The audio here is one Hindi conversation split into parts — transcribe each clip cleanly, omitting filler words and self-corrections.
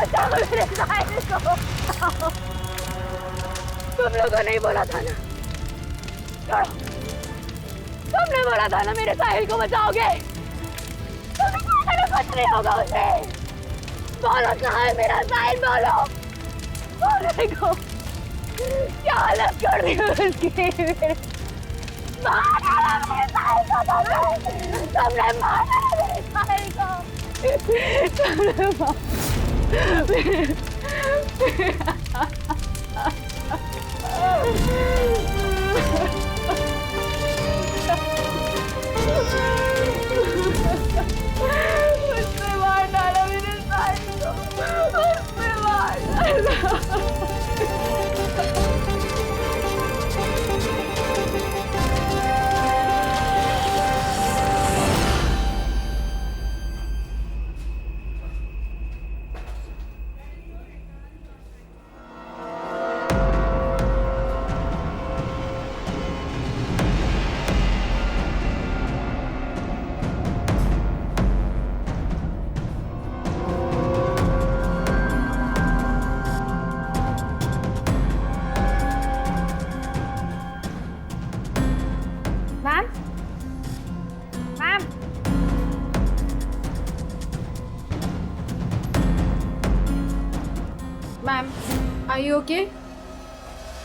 बचाओ मेरे साहिल को। तुम लोगों ने बोला था ना, छोड़ो, तुमने बोला था ना मेरे साहिल को बचाओगे। कुछ नहीं होगा उसे। बोलो कहाँ है मेरा साहिल, बोलो। बोलने को क्या हालत कर दी उसकी। मार डाला मेरे साहिल को, तुमने मार डाला मेरे साहिल को, तुमने उसने मार डाला मेरे साहिल को, उसने मार डाला। Ma'am, are you okay?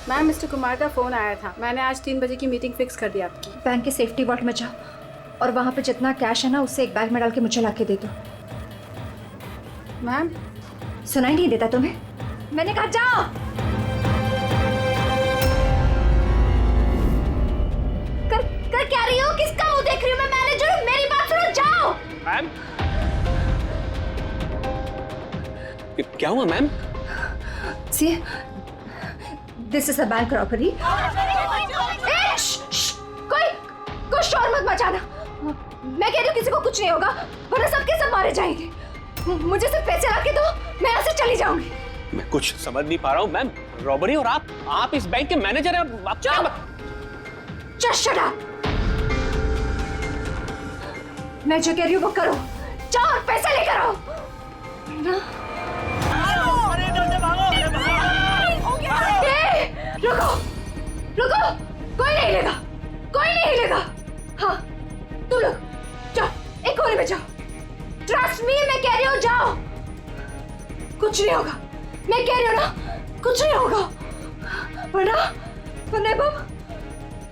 Ma'am, mister Kumar का फ़ोन आया था। मैंने आज 3 बजे की मीटिंग फिक्स कर दी आपकी। बैंक के सेफ्टी वॉल्ट में जाओ और वहाँ पे जितना कैश है ना उससे एक बैग में डाल के मुझे ला के दे दो। मैम, सुनाई नहीं देता तुम्हें? मैंने कहा जाओ। कर क्या रही हो? किसका मुंह देख रही हो? मैं मैनेजर हूँ, मेरी बात सुनो, जाओ। मैम, क्या हुआ ma'am? See, this is a bank robbery. कोई शोर मत मचाना। मैं कह रही हूँ किसी को कुछ नहीं होगा, वरना सबके सब मारे जाएंगे। मुझे सिर्फ पैसे ला के दो, मैं यहाँ से चली जाऊंगी। मैं कुछ समझ नहीं पा रहा हूँ मैम। रॉबरी और आप इस बैंक के मैनेजर हैं। आप Just shut up. मैं जो कह रही हूँ वो करो। जाओ और पैसे लेकर आओ। ना? रुको, रुको, कोई नहीं लेगा, कोई नहीं लेगा। हाँ, तुम लोग जाओ, एक कोने में जाओ। ट्रस्ट मी, मैं कह रही हूँ जाओ। कुछ नहीं होगा, मैं कह रही हूँ ना, कुछ नहीं होगा। वरना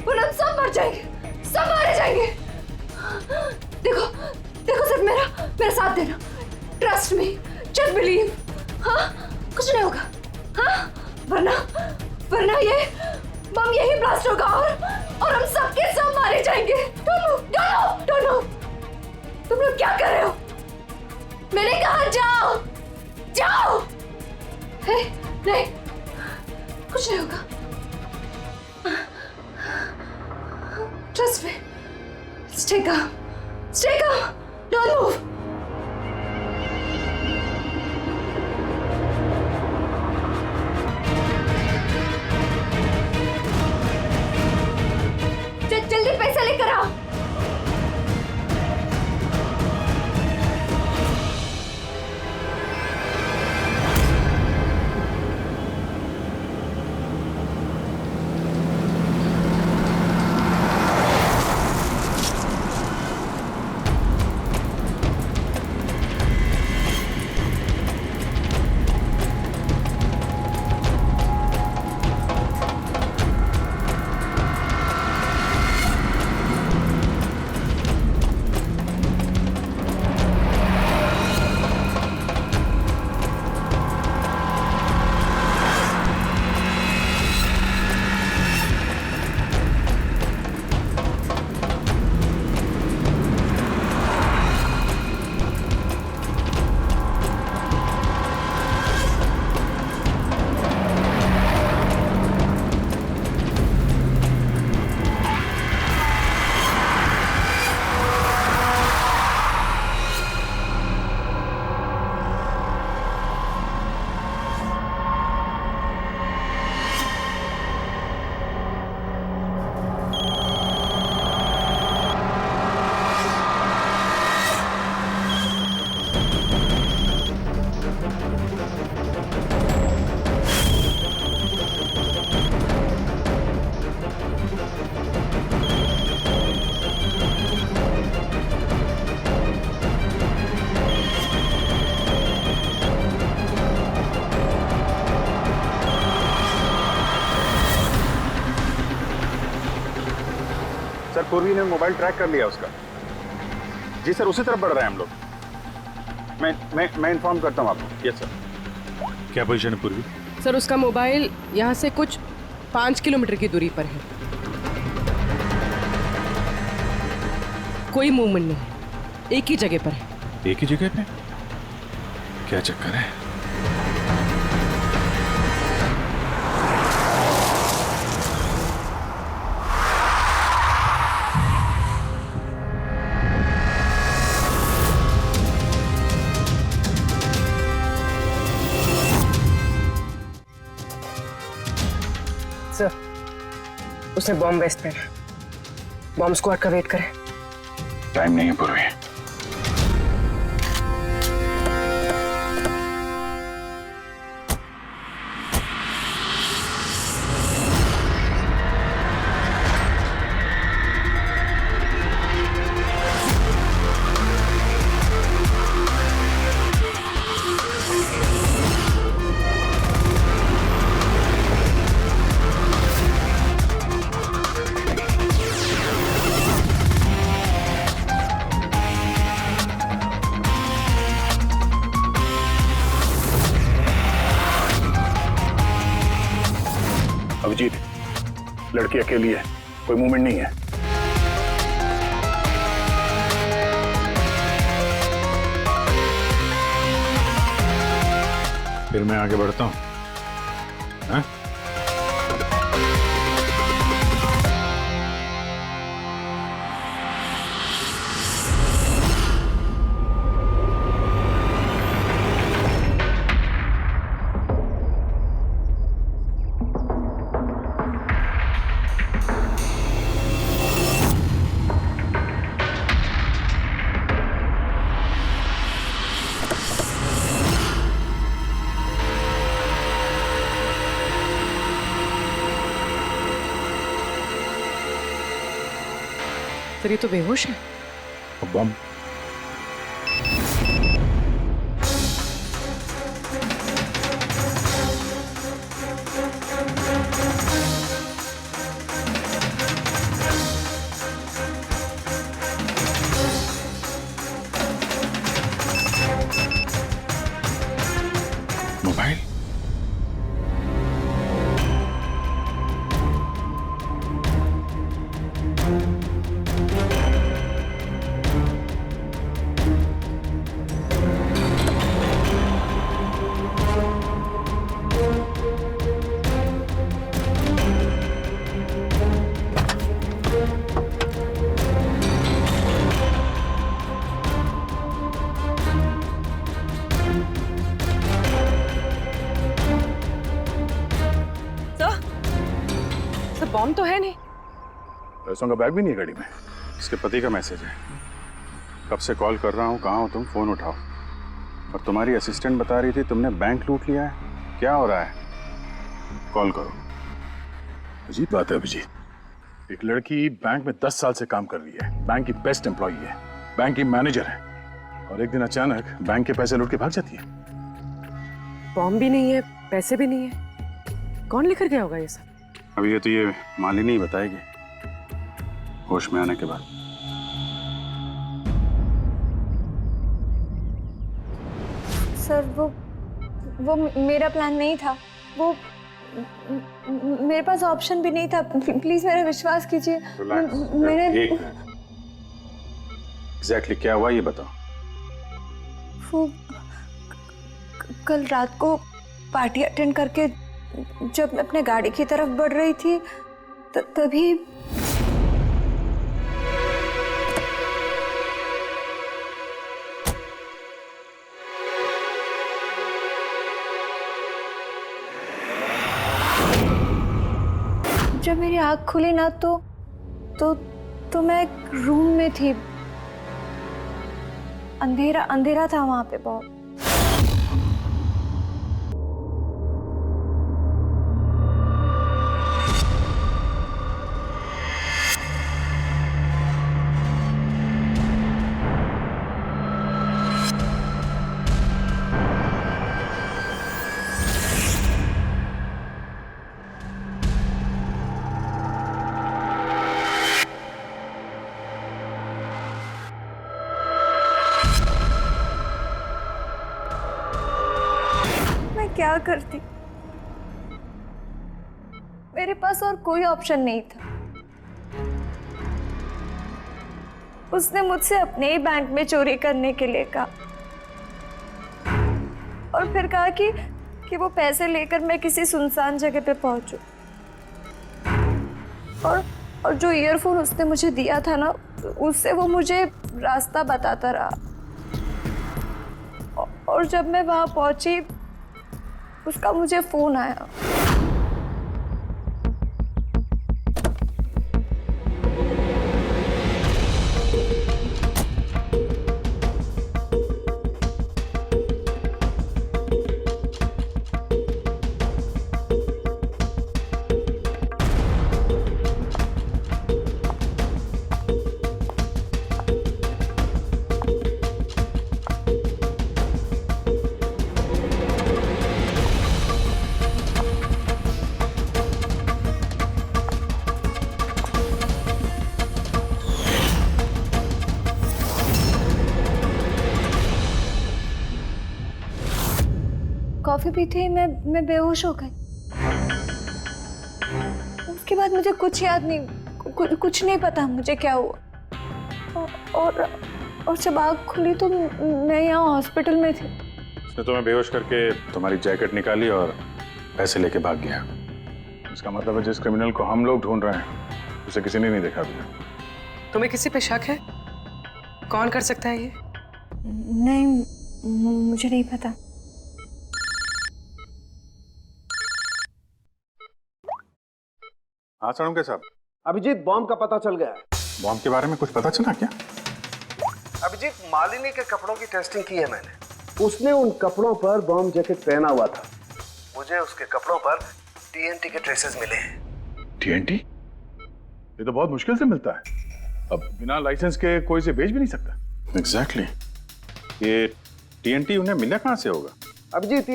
हम सब मर जाएंगे, सब मारे जाएंगे। देखो, देखो सिर्फ मेरा साथ देना। Trust me, just believe. हाँ, कुछ नहीं होगा। हाँ, वरना ये बम यही ब्लास्ट होगा और हम सबके सब मारे जाएंगे। Don't move. तुम लोग क्या कर रहे हो? मैंने कहा जाओ, जाओ। नहीं, कुछ नहीं होगा। Trust me. Stay calm. Don't move. जल्दी पैसा लेकर आओ। पूर्वी ने मोबाइल ट्रैक कर लिया उसका। जी सर, उसी तरफ बढ़ रहे हैं हम लोग। मैं इन्फॉर्म करता हूँ आपको। Yes sir. क्या पोजीशन है पूर्वी? सर उसका मोबाइल यहाँ से कुछ 5 किलोमीटर की दूरी पर है। कोई मूवमेंट नहीं है, एक ही जगह पर है। एक ही जगह पे? क्या चक्कर है? सर उसने बॉम्ब वेस्ट पहना, बॉम्ब स्क्वाड का वेट करें। टाइम नहीं है पूर्वी। अभिजीत, लड़की अकेली है, कोई मूवमेंट नहीं है। फिर मैं आगे बढ़ता हूँ। हाँ? सर ये तो बेहोश है। बम। मोबाइल? बॉम्ब तो है नहीं। पैसों का बैग भी नहीं है गाड़ी में। इसके पति का मैसेज है। कब से कॉल कर रहा हूँ, कहाँ हो तुम, फोन उठाओ। और तुम्हारी असिस्टेंट बता रही थी तुमने बैंक लूट लिया है। क्या हो रहा है? कॉल करो। अजीब बात है अभिजीत, एक लड़की बैंक में 10 साल से काम कर रही है, बैंक की बेस्ट एम्प्लॉई है, बैंक की मैनेजर है, और एक दिन अचानक बैंक के पैसे लूट के भाग जाती है। बॉम्ब भी नहीं है, पैसे भी नहीं है, कौन लेकर गया होगा ये सब? अभी ये तो ये मालिनी ही बताएगी, होश में आने के बाद। सर वो मेरा प्लान नहीं था। वो मेरे पास ऑप्शन भी नहीं था। प्लीज मेरा विश्वास कीजिए। मैंने एग्जैक्टली क्या हुआ ये बताओ। वो कल रात को पार्टी अटेंड करके जब मैं अपने गाड़ी की तरफ बढ़ रही थी तभी जब मेरी आँख खुली ना तो मैं एक रूम में थी। अंधेरा अंधेरा था वहां पे बहुत। क्या करती? मेरे पास और कोई ऑप्शन नहीं था। उसने मुझसे अपने ही बैंक में चोरी करने के लिए कहा और फिर कहा कि वो पैसे लेकर मैं किसी सुनसान जगह पे पहुंचूं। और जो ईयरफोन उसने मुझे दिया था ना, उससे वो मुझे रास्ता बताता रहा। और जब मैं वहां पहुंची, उसका मुझे फोन आया। कॉफी पीते ही मैं बेहोश हो गई। उसके बाद मुझे कुछ याद नहीं, कुछ नहीं पता मुझे क्या हुआ। और जब आँख खुली तो मैं यहाँ हॉस्पिटल में थी। उसने तुम्हें बेहोश करके तुम्हारी जैकेट निकाली और पैसे लेके भाग गया। इसका मतलब है जिस क्रिमिनल को हम लोग ढूंढ रहे हैं उसे किसी ने नहीं देखा अभी। तुम्हें किसी पे शक है? कौन कर सकता है ये? नहीं, मुझे नहीं पता। हाँ सड़ुंके साहब। अभिजीत, बॉम्ब का पता चल गया है। बॉम्ब के बारे में कुछ पता चला क्या? अभिजीत, मालिनी के कपड़ों की टेस्टिंग की है मैंने। उसने उन कपड़ों पर बॉम्ब जैकेट पहना हुआ था। मुझे उसके कपड़ों पर टीएनटी के ट्रेसेस मिले हैं। टीएनटी? ये तो बहुत मुश्किल से मिलता है। अब बिना लाइसेंस के कोई से बेच भी नहीं सकता। एग्जैक्टली। ये टीएनटी उन्हें मिला कहाँ से होगा? अभिजीत,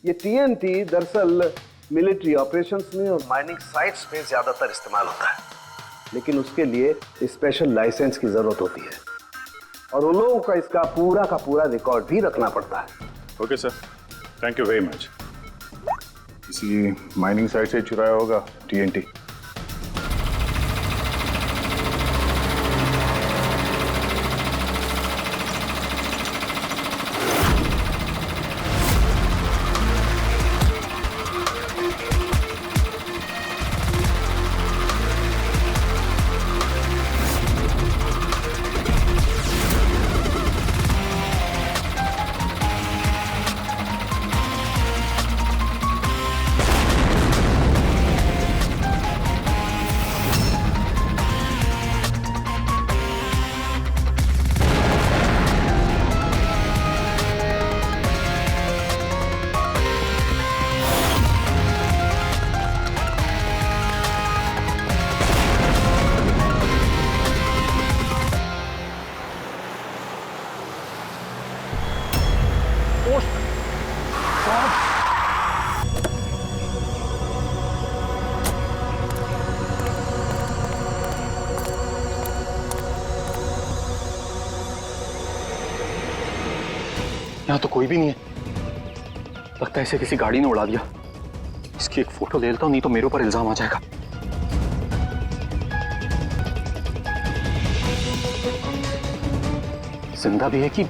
ये टीएनटी दरअसल मिलिट्री ऑपरेशंस में और माइनिंग साइट्स पे ज्यादातर इस्तेमाल होता है, लेकिन उसके लिए स्पेशल लाइसेंस की जरूरत होती है और उन लोगों का इसका का पूरा रिकॉर्ड भी रखना पड़ता है। Okay sir, thank you very much. किसी माइनिंग साइट से चुराया होगा टीएनटी। यहाँ तो कोई भी नहीं है। लगता है इसे किसी गाड़ी ने उड़ा दिया। इसकी एक फोटो ले लेता हूँ, नहीं तो मेरे ऊपर इल्जाम आ जाएगा। जिंदा भी है कि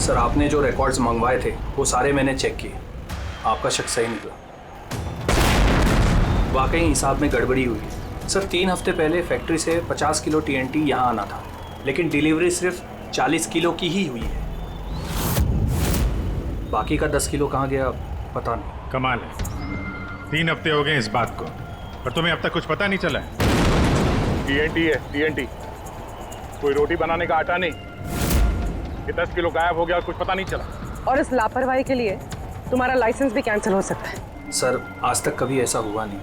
सर, आपने जो रिकॉर्ड्स मंगवाए थे वो सारे मैंने चेक किए। आपका शक सही निकला। वाकई हिसाब में गड़बड़ी हुई है। सर, 3 हफ्ते पहले फैक्ट्री से 50 किलो टीएनटी यहाँ आना था, लेकिन डिलीवरी सिर्फ 40 किलो की ही हुई है। बाकी का 10 किलो कहाँ गया पता नहीं। कमाल है, 3 हफ्ते हो गए इस बात को और तुम्हें अब तक कुछ पता नहीं चला है। टीएनटी है टीएनटी, कोई रोटी बनाने का आटा नहीं। ये 10 किलो गायब हो गया और कुछ पता नहीं चला। और इस लापरवाही के लिए तुम्हारा लाइसेंस भी कैंसिल हो सकता है। सर, आज तक कभी ऐसा हुआ नहीं।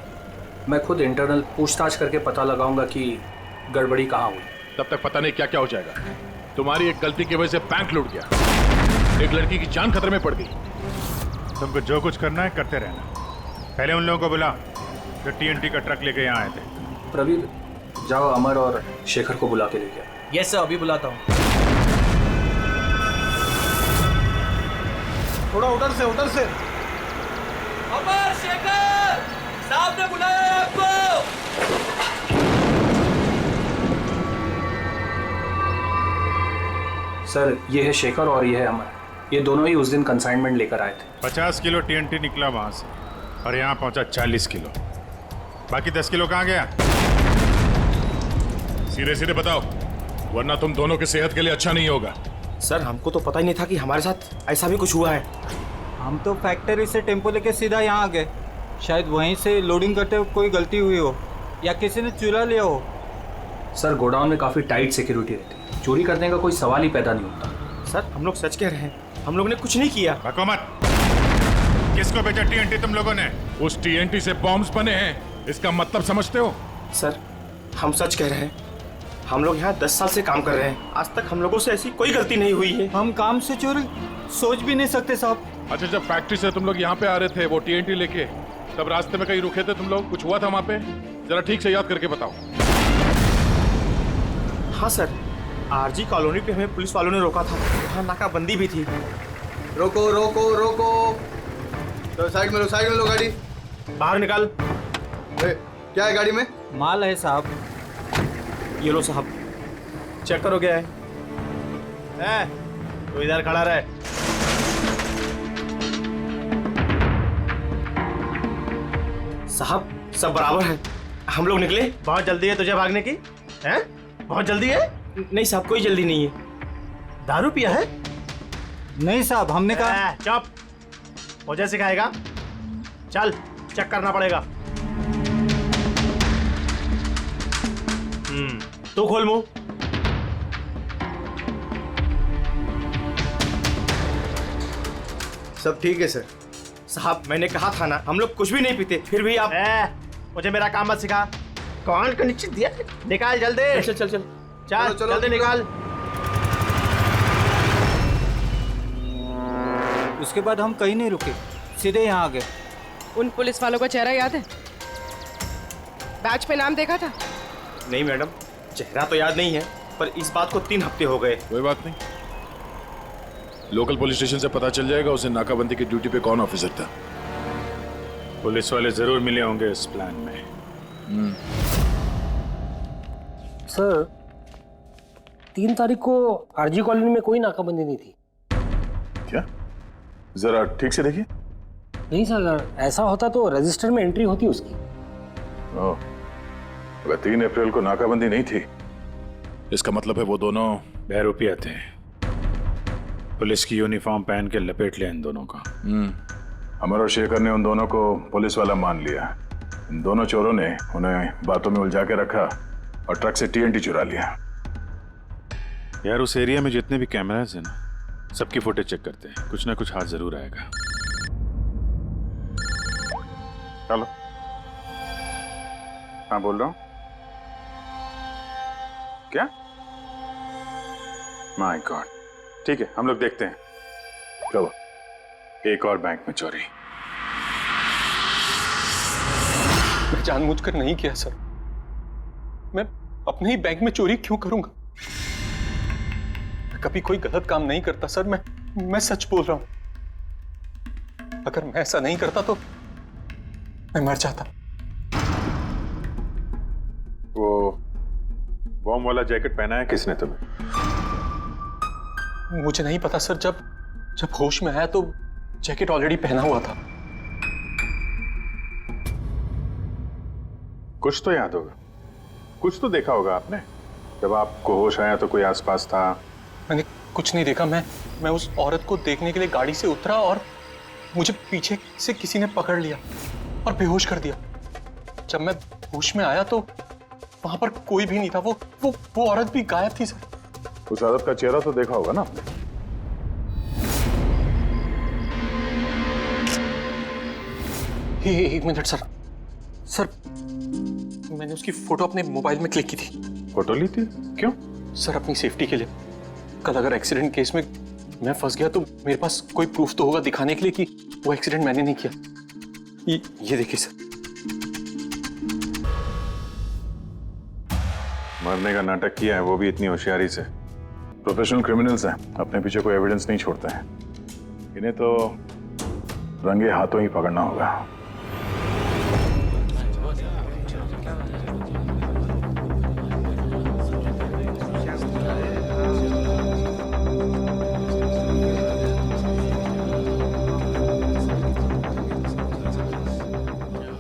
मैं खुद इंटरनल पूछताछ करके पता लगाऊंगा कि गड़बड़ी कहाँ हुई। तब तक पता नहीं क्या क्या हो जाएगा। तुम्हारी एक गलती की वजह से बैंक लूट गया, एक लड़की की जान खतरे में पड़ गई। तुमको जो कुछ करना है करते रहना। पहले उन लोगों को बुला जो टीएनटी का ट्रक लेके यहाँ आए थे। प्रवीण, जाओ अमर और शेखर को बुला के लेके आओ। यस सर, अभी बुलाता हूँ। थोड़ा उधर से अमर, शेखर साहब ने बुलाया है आपको। सर, ये है शेखर और ये है अमर। ये दोनों ही उस दिन कंसाइनमेंट लेकर आए थे। 50 किलो टीएनटी निकला वहां से और यहाँ पहुंचा 40 किलो। बाकी 10 किलो कहाँ गया? सीधे सीधे बताओ, वरना तुम दोनों की सेहत के लिए अच्छा नहीं होगा। सर, हमको तो पता ही नहीं था कि हमारे साथ ऐसा भी कुछ हुआ है। हम तो फैक्ट्री से टेम्पो लेके सीधा यहाँ आ गए। शायद वहीं से लोडिंग करते हुए कोई गलती हुई हो या किसी ने चुरा लिया हो। सर, गोडाउन में काफ़ी टाइट सिक्योरिटी रहती है, चोरी करने का कोई सवाल ही पैदा नहीं होता। सर, हम लोग सच कह रहे हैं, हम लोग ने कुछ नहीं किया। बको मत। किसको भेजा टीएनटी तुम लोगों ने? उस टीएनटी से बॉम्ब्स बने हैं, इसका मतलब समझते हो? सर, हम सच कह रहे हैं, हम लोग यहाँ 10 साल से काम कर रहे हैं। आज तक हम लोगों से ऐसी कोई गलती नहीं हुई है। हम काम से चोरी सोच भी नहीं सकते साहब। अच्छा, जब फैक्ट्री से तुम लोग यहाँ पे आ रहे थे वो टीएनटी लेके, तब रास्ते में कहीं रुके थे तुम लोग? कुछ हुआ था वहाँ पे? जरा ठीक से याद करके बताओ। हाँ सर, आरजी कॉलोनी पे हमें पुलिस वालों ने रोका था। वहाँ नाकाबंदी भी थी। रोको रोको रोको, तो साइड में लो गाड़ी। बाहर निकाल। क्या है गाड़ी में? माल है साहब। ये लो साहब, चेक करो क्या है। तो इधर खड़ा रहे। साहब, सब बराबर है। हम लोग निकले। बहुत जल्दी है तुझे भागने की? हैं? बहुत जल्दी है? नहीं साहब, कोई जल्दी नहीं है। दारू पिया है? नहीं साहब, हमने कहा। चुप, मुझे सिखाएगा? चल, चेक करना पड़ेगा। तू खोल मुंह। सब ठीक है सर। साहब, मैंने कहा था ना, हम लोग कुछ भी नहीं पीते, फिर भी आप। मुझे मेरा काम मत सिखा। कौन का निश्चित दिया? निकाल जल्दी। चल चल चल चल, जल्दी निकाल। उसके बाद हम कहीं नहीं रुके, सीधे यहाँ आ गए। उन पुलिस वालों का चेहरा याद है? बैच पे नाम देखा था? नहीं मैडम, चेहरा तो याद नहीं है, पर इस बात को 3 हफ्ते हो गए। कोई बात नहीं, लोकल पुलिस स्टेशन से पता चल जाएगा उसे नाकाबंदी की ड्यूटी पे कौन ऑफिसर था। पुलिस वाले जरूर मिले होंगे इस प्लान में। सर, 3 तारीख को आरजी कॉलोनी में कोई नाकाबंदी नहीं थी। क्या? जरा ठीक से देखिए। नहीं सर, अगर ऐसा होता तो रजिस्टर में एंट्री होती उसकी। अगर 3 अप्रैल को नाकाबंदी नहीं थी, इसका मतलब है वो दोनों बहरूपिया थे। पुलिस की यूनिफॉर्म पहन के लपेट लिया इन दोनों को। अमर और शेखर ने उन दोनों को पुलिस वाला मान लिया। इन दोनों चोरों ने उन्हें बातों में उलझा के रखा और ट्रक से टीएनटी चुरा लिया। यार, उस एरिया में जितने भी कैमरास हैं ना, सबकी फुटेज चेक करते हैं, कुछ ना कुछ हाथ जरूर आएगा। हेलो, हाँ बोल रहा हूँ। क्या? माय गॉड, ठीक है, हम लोग देखते हैं। चलो, एक और बैंक में चोरी। मैं जानबूझकर नहीं किया सर। मैं अपने ही बैंक में चोरी क्यों करूंगा? मैं कभी कोई गलत काम नहीं करता सर। मैं सच बोल रहा हूं। अगर मैं ऐसा नहीं करता तो मैं मर जाता। वो बॉम्ब वाला जैकेट पहना है किसने तुम्हें? मुझे नहीं पता सर। जब होश में आया तो जैकेट ऑलरेडी पहना हुआ था। कुछ तो याद होगा, कुछ तो देखा होगा आपने। जब आपको होश आया तो कोई आसपास था? मैंने कुछ नहीं देखा। मैं उस औरत को देखने के लिए गाड़ी से उतरा और मुझे पीछे से किसी ने पकड़ लिया और बेहोश कर दिया। जब मैं होश में आया तो वहां पर कोई भी नहीं था। वो औरत भी गायब थी सर। उस औरत का चेहरा तो देखा होगा ना आपने? एक मिनट सर। मैंने उसकी फोटो अपने मोबाइल में क्लिक की थी। फोटो ली थी? क्यों? सर अपनी सेफ्टी के लिए। कल अगर एक्सीडेंट केस में मैं फंस गया तो मेरे पास कोई प्रूफ तो होगा दिखाने के लिए कि वो एक्सीडेंट मैंने नहीं किया। ये देखिए सर। मरने का नाटक किया है, वो भी इतनी होशियारी से। प्रोफेशनल क्रिमिनल्स हैं, अपने पीछे कोई एविडेंस नहीं छोड़ते हैं। इन्हें तो रंगे हाथों ही पकड़ना होगा।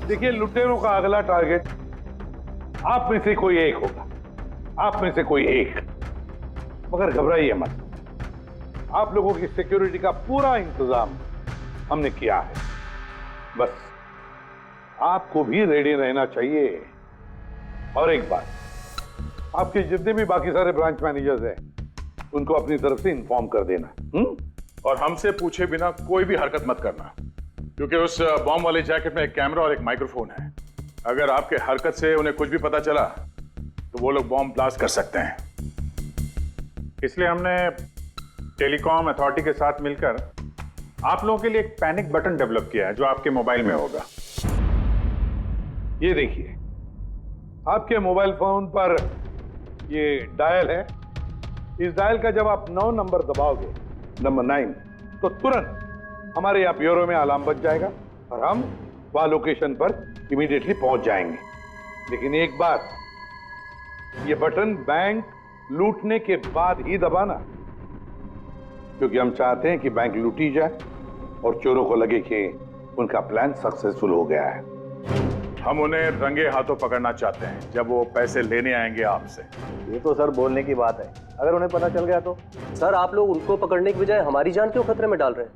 देखिए, लुटेरों का अगला टारगेट आप में से कोई एक होगा, आप में से कोई एक। मगर घबराइए मत, आप लोगों की सिक्योरिटी का पूरा इंतजाम हमने किया है। बस आपको भी रेडी रहना चाहिए। और एक बात, आपके जितने भी बाकी सारे ब्रांच मैनेजर्स हैं उनको अपनी तरफ से इन्फॉर्म कर देना। और हमसे पूछे बिना कोई भी हरकत मत करना, क्योंकि उस बॉम्ब वाले जैकेट में एक कैमरा और एक माइक्रोफोन है। अगर आपके हरकत से उन्हें कुछ भी पता चला तो वो लोग बॉम्ब ब्लास्ट कर सकते हैं। इसलिए हमने टेलीकॉम अथॉरिटी के साथ मिलकर आप लोगों के लिए एक पैनिक बटन डेवलप किया है जो आपके मोबाइल में होगा। ये देखिए, आपके मोबाइल फोन पर ये डायल है। इस डायल का जब आप 9 नंबर दबाओगे, नंबर 9, तो तुरंत हमारे यहाँ ब्यूरो में अलार्म बज जाएगा और हम वहां लोकेशन पर इमीडिएटली पहुंच जाएंगे। लेकिन एक बात, ये बटन बैंक लूटने के बाद ही दबाना, क्योंकि हम चाहते हैं कि बैंक लूटी जाए और चोरों को लगे कि उनका प्लान सक्सेसफुल हो गया है। हम उन्हें रंगे हाथों पकड़ना चाहते हैं जब वो पैसे लेने आएंगे आपसे। ये तो सर बोलने की बात है, अगर उन्हें पता चल गया तो? सर, आप लोग उनको पकड़ने की बजाय हमारी जान क्यों खतरे में डाल रहे हैं?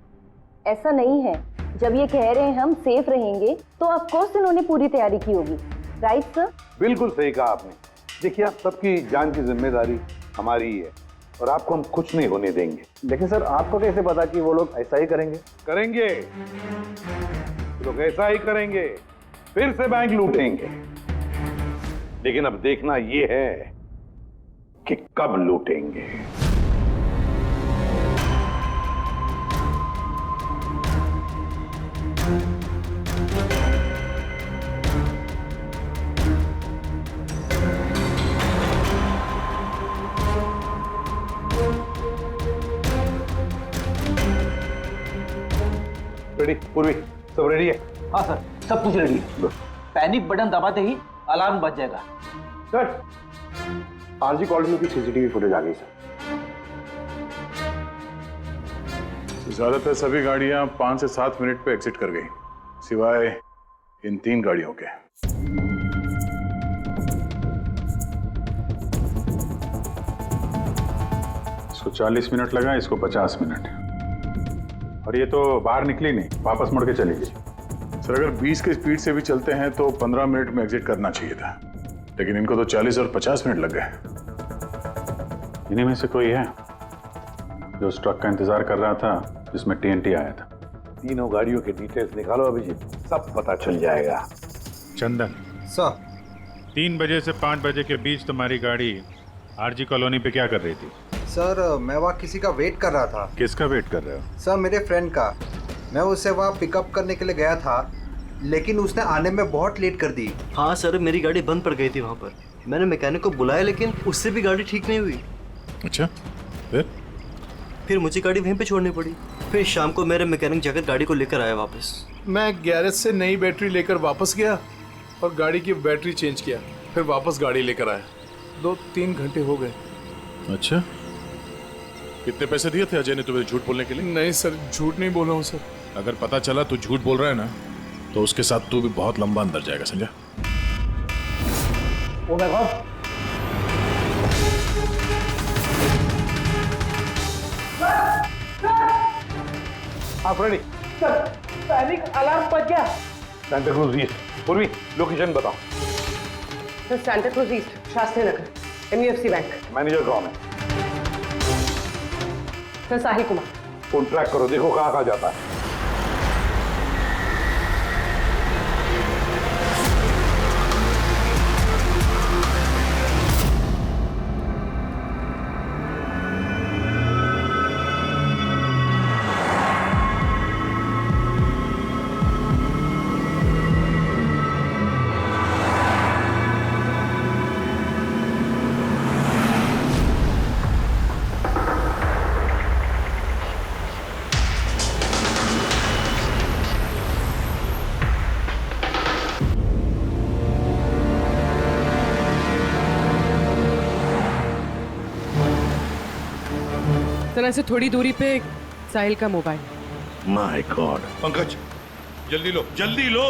ऐसा नहीं है। जब ये कह रहे हैं हम सेफ रहेंगे तो ऑफ कोर्स इन्होंने पूरी तैयारी की होगी। Right sir? बिल्कुल सही कहा आपने। देखिए, आप सबकी जान की जिम्मेदारी हमारी ही है और आपको हम कुछ नहीं होने देंगे। लेकिन सर, आपको कैसे पता कि वो लोग ऐसा ही करेंगे? करेंगे, लोग ऐसा ही करेंगे, फिर से बैंक लूटेंगे। लेकिन अब देखना ये है कि कब लूटेंगे। रेडी? पूर्वी सब रेडी है? हाँ सर, सब कुछ रेडी है। पैनिक बटन दबाते ही अलार्म बज जाएगा। सर, आरजी कॉलोनी की सीसीटीवी फुटेज आ गई सर। ज्यादातर सभी गाड़ियां 5 से 7 मिनट पे एग्जिट कर गई, सिवाय इन 3 गाड़ियों के। इसको 40 मिनट लगा, इसको 50 मिनट। और ये तो बाहर निकली नहीं, वापस मुड़ के चली गई। सर, अगर 20 की स्पीड से भी चलते हैं तो 15 मिनट में एग्जिट करना चाहिए था, लेकिन इनको तो 40 और 50 मिनट लग गए। इन्हीं में से कोई है जो उस ट्रक का इंतजार कर रहा था जिसमें TNT आया था? तीनों गाड़ियों के डिटेल्स निकालो अभिजीत, सब पता चल जाएगा। चंदन सर, 3 बजे से 5 बजे के बीच तुम्हारी गाड़ी आरजी कॉलोनी पे क्या कर रही थी? सर, मैं वहाँ किसी का वेट कर रहा था। किसका वेट कर रहे हो? सर, मेरे फ्रेंड का। मैं उसे वहाँ पिकअप करने के लिए गया था, लेकिन उसने आने में बहुत लेट कर दी। हाँ सर, मेरी गाड़ी बंद पड़ गई थी वहाँ पर। मैंने मैकेनिक को बुलाया लेकिन उससे भी गाड़ी ठीक नहीं हुई। अच्छा, फिर मुझे गाड़ी वहीं पे छोड़नी पड़ी। फिर शाम को मेरे मैकेनिक जाकर गाड़ी को लेकर आया वापस। मैं गैरेज से नई बैटरी लेकर वापस गया और गाड़ी की बैटरी चेंज किया, फिर वापस गाड़ी लेकर आया। 2-3 घंटे हो गए। अच्छा, कितने पैसे दिए थे अजय ने तुम्हें झूठ बोलने के लिए? नहीं सर, झूठ नहीं बोल रहा हूँ सर। अगर पता चला तू झूठ बोल रहा है ना, तो उसके साथ तू भी बहुत लंबा अंदर जाएगा, समझा? Oh my God! आप रेडी? सर, पैनिक अलार्म बज गया। Santa Cruz East. पूर्वी, लोकेशन बताओ। Sir, Santa Cruz East, Shastri Nagar, MUFC bank. Manager कौन है? Sir, Sahil Kumar. Phone track करो, देखो कहाँ कहाँ जाता है। तरह से थोड़ी दूरी पे साहिल का मोबाइल। My God. पंकज जल्दी लो,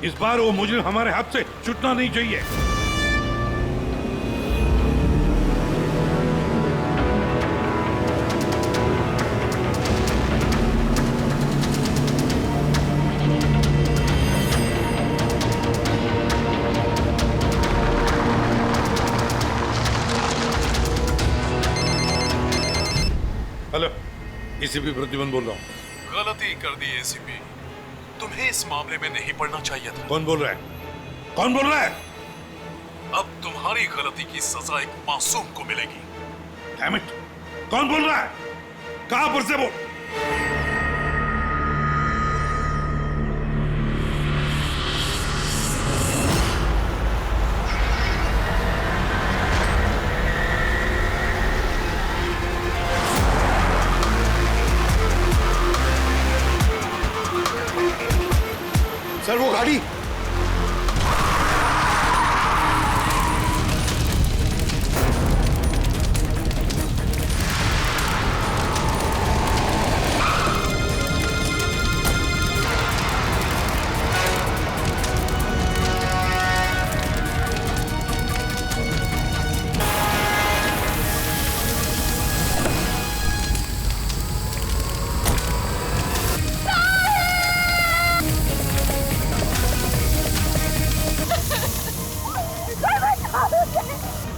इस बार वो मुजरिम हमारे हाथ से छूटना नहीं चाहिए। हेलो, एसीपी प्रद्युमन बोल रहा हूँ। गलती कर दी एसीपी, तुम्हें इस मामले में नहीं पड़ना चाहिए था। कौन बोल रहा है? कौन बोल रहा है? अब तुम्हारी गलती की सजा एक मासूम को मिलेगी। डैम इट, कौन बोल रहा है? कहां पर से बोल? सर वो गाड़ी।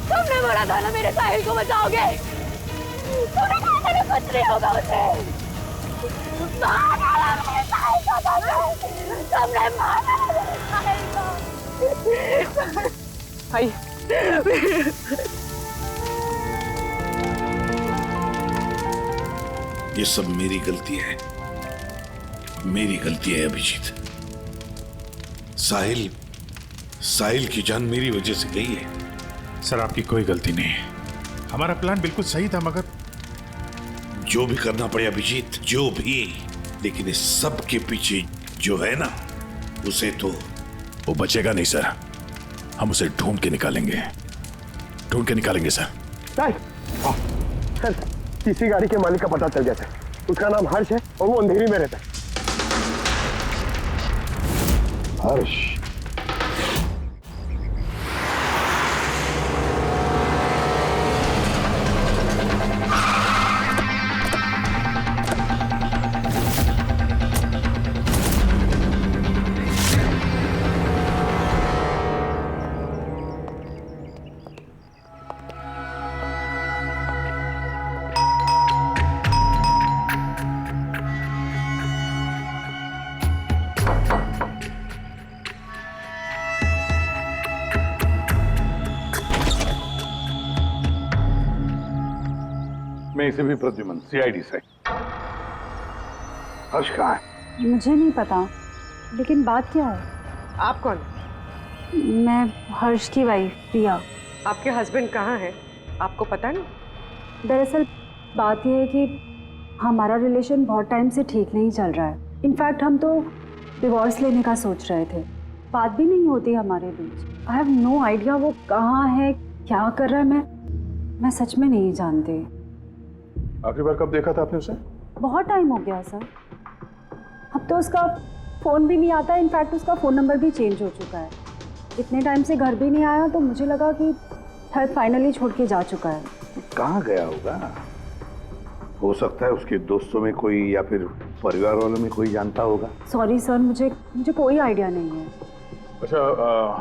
तुमने बोला था ना मेरे साहिल को बचाओगे। तूने कहा था ना कुछ नहीं होगा उसे। मार डाला मेरे साहिल को तुमने मार डाला मेरे साहिल को। भाई ये सब मेरी गलती है, मेरी गलती है अभिजीत। साहिल की जान मेरी वजह से गई है। सर आपकी कोई गलती नहीं है, हमारा प्लान बिल्कुल सही था, मगर जो भी करना पड़े अभिजीत, जो भी, लेकिन इस सब के पीछे जो है ना, उसे तो वो बचेगा नहीं सर, हम उसे ढूंढ के निकालेंगे सर। सर किसी गाड़ी के मालिक का पता चल गया सर, उसका नाम हर्ष है और वो अंधेरी में रहता है। हर्ष? मैं इसे भी प्रद्युमन, सीआईडी से। हर्ष कहाँ है? मुझे नहीं पता, लेकिन बात क्या है? आप कौन? मैं हर्ष की वाइफ प्रिया। आपके हस्बैंड कहाँ हैं? आपको पता नहीं? दरअसल बात यह है कि हमारा रिलेशन बहुत टाइम से ठीक नहीं चल रहा है। इनफैक्ट हम तो डिवोर्स लेने का सोच रहे थे, बात भी नहीं होती हमारे बीच। आई हैव नो आइडिया वो कहाँ है, क्या कर रहा है, मैं सच में नहीं जानती। आखिरी बार कब देखा था आपने उसे? बहुत टाइम हो गया सर, अब तो उसका फ़ोन भी नहीं आता। इनफैक्ट उसका फ़ोन नंबर भी चेंज हो चुका है। इतने टाइम से घर भी नहीं आया, तो मुझे लगा कि शायद फाइनली छोड़ के जा चुका है। कहाँ गया होगा? हो सकता है उसके दोस्तों में कोई या फिर परिवार वालों में कोई जानता होगा। सॉरी सर, मुझे कोई आइडिया नहीं है। अच्छा,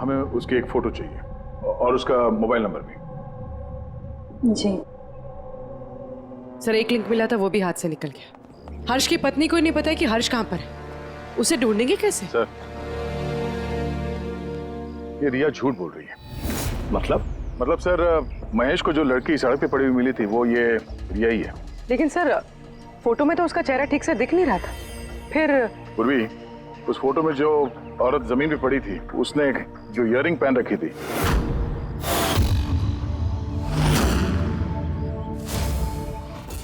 हमें उसकी एक फोटो चाहिए और उसका मोबाइल नंबर भी। जी सर, एक लिंक मिला था, वो भी हाथ से निकल गया। हर्ष की पत्नी को नहीं पता है कि हर्ष कहाँ पर है, उसे ढूंढेंगे कैसे? सर, ये रिया झूठ बोल रही है। मतलब सर, महेश को जो लड़की सड़क पे पड़ी हुई मिली थी, वो ये रिया ही है। लेकिन सर, फोटो में तो उसका चेहरा ठीक से दिख नहीं रहा था। फिर पूर्वी, उस फोटो में जो औरत जमीन पे पड़ी थी, उसने जो इयररिंग पहन रखी थी,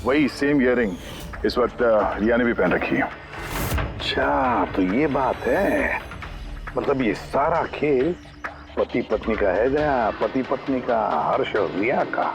वही सेम इयररिंग इस वक्त रिया ने भी पहन रखी है। अच्छा, तो ये बात है। मतलब ये सारा खेल पति पत्नी का है गया, पति पत्नी का, हर्ष और रिया का।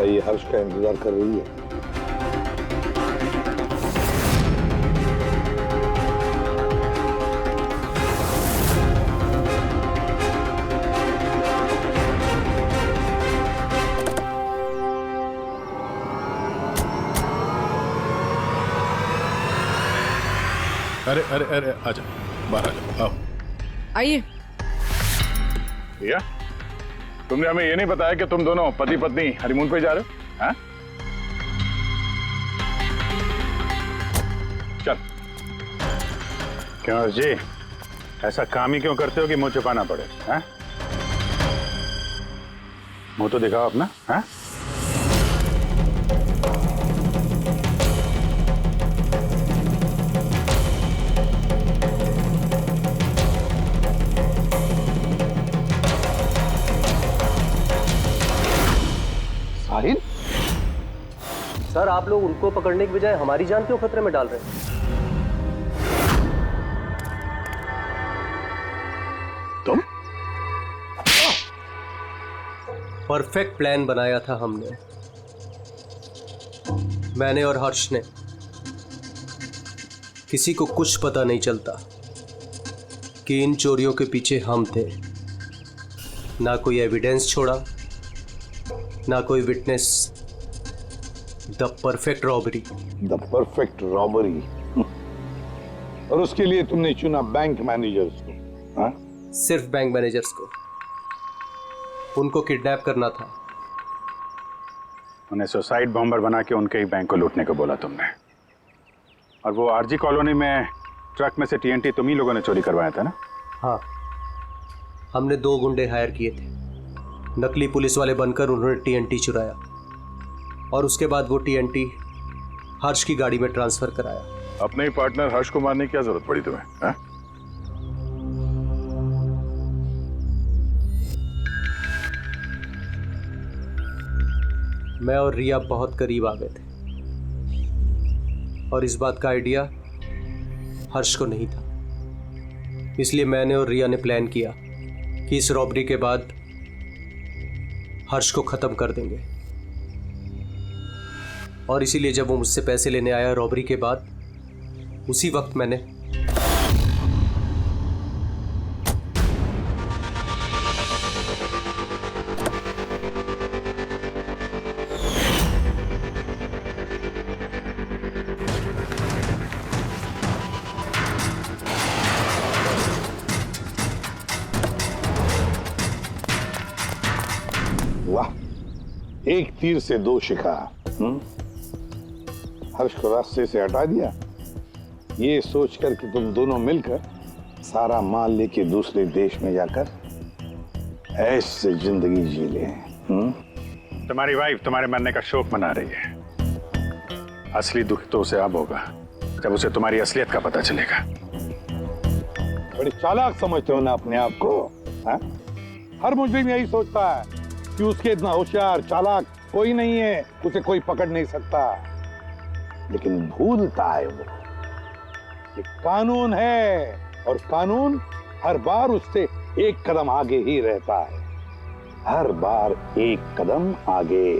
ये हर्ष का इंतजार कर रही है। अरे अरे अरे आजा, बाहर आ जाओ, आओ। आइए। भैया, तुमने हमें ये नहीं बताया कि तुम दोनों पति पत्नी हनीमून पे जा रहे हो? हाँ? चल। क्यों हर्ष जी, ऐसा काम ही क्यों करते हो कि मुंह छुपाना पड़े? हाँ? मुंह तो दिखाओ अपना। हाँ? साहिल? सर, आप लोग उनको पकड़ने की बजाय हमारी जान क्यों खतरे में डाल रहे हैं? तुम? परफेक्ट प्लान बनाया था हमने, मैंने और हर्ष ने। किसी को कुछ पता नहीं चलता कि इन चोरियों के पीछे हम थे। ना कोई एविडेंस छोड़ा, ना कोई witness. The perfect robbery. The perfect robbery. और उसके लिए तुमने चुना बैंक मैनेजर्स को? हाँ? सिर्फ बैंक मैनेजर्स को। उनको किडनैप करना था। उन्हें सुसाइड बॉम्बर बना के उनके ही बैंक को लूटने को बोला तुमने। और वो आरजी कॉलोनी में ट्रक में से टीएनटी तुम ही लोगों ने चोरी करवाया था ना? हाँ, हमने 2 गुंडे हायर किए थे। नकली पुलिस वाले बनकर उन्होंने टीएनटी चुराया और उसके बाद वो टीएनटी हर्ष की गाड़ी में ट्रांसफर कराया। अपने ही पार्टनर हर्ष को मारने की क्या जरूरत पड़ी तुम्हें? हाँ? मैं और रिया बहुत करीब आ गए थे और इस बात का आइडिया हर्ष को नहीं था। इसलिए मैंने और रिया ने प्लान किया कि इस रॉबरी के बाद हर्ष को खत्म कर देंगे। और इसीलिए जब वो मुझसे पैसे लेने आया रॉबरी के बाद, उसी वक्त मैंने वाह, एक तीर से 2 शिकार। हर्ष को रास्ते से हटा दिया, ये सोचकर कि तुम दोनों मिलकर सारा माल लेके दूसरे देश में जाकर ऐश से जिंदगी जी ले। तुम्हारी वाइफ तुम्हारे मरने का शोक मना रही है। असली दुख तो उसे अब होगा जब उसे तुम्हारी असलियत का पता चलेगा। बड़ी चालाक समझते हो ना अपने आप को? हा? हर मुजरिम यही सोचता है कि उसके इतना होशियार चालाक कोई नहीं है, उसे कोई पकड़ नहीं सकता। लेकिन भूलता है वो कि कानून है और कानून हर बार उससे एक कदम आगे ही रहता है। हर बार एक कदम आगे।